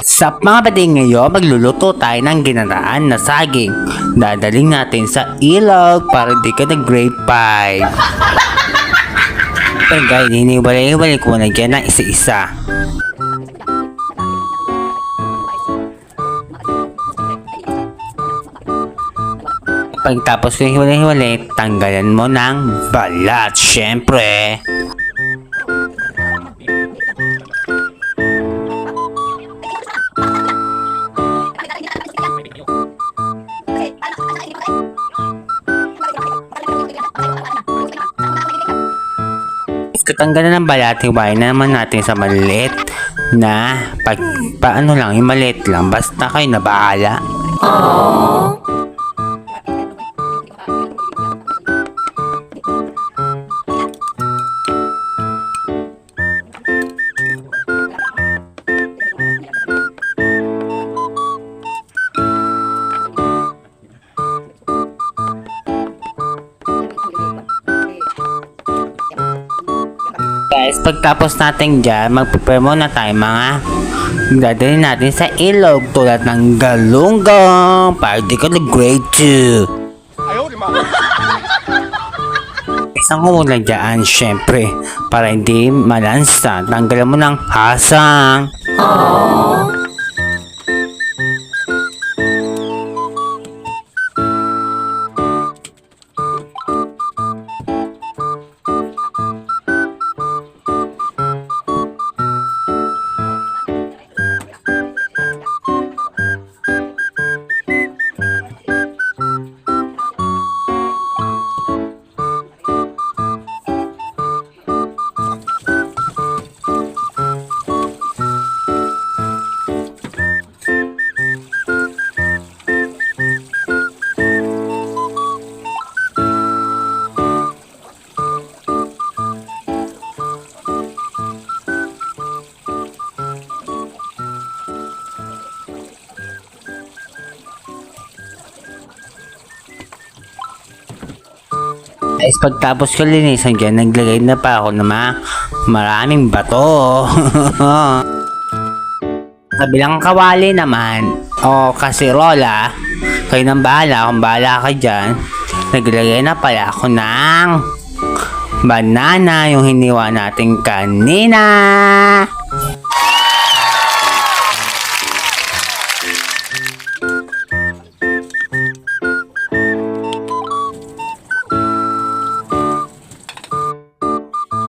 Sa mga bading ngayon, magluluto tayo ng ginaraan na saging. Dadaling natin sa ilog para di ka nag-grade 5. Pero guys, hiniwalay-walay ko na dyan ng isa-isa. Pagtapos ko hiwalay-hiwalay, tanggalan mo ng balat, syempre. Katanggalan ng balat, hiwain na naman natin sa maliit na paano lang, yung maliit lang, basta kayo na bahala. Guys, pagtapos natin dyan, mag-prepare muna tayo mga dadalhin natin sa ilog tulad ng galunggong para di ka grade 2. Isang kumula dyan, syempre, para hindi malansa. Tanggalan mo ng hasang. Guys, pagtapos ko linisan dyan, naglagay na pa ako ng maraming bato. Kabilang kawali naman, o kasirola, kayo nang bahala, kung bahala ka dyan, naglagay na pala ako ng banana, yung hiniwa natin kanina.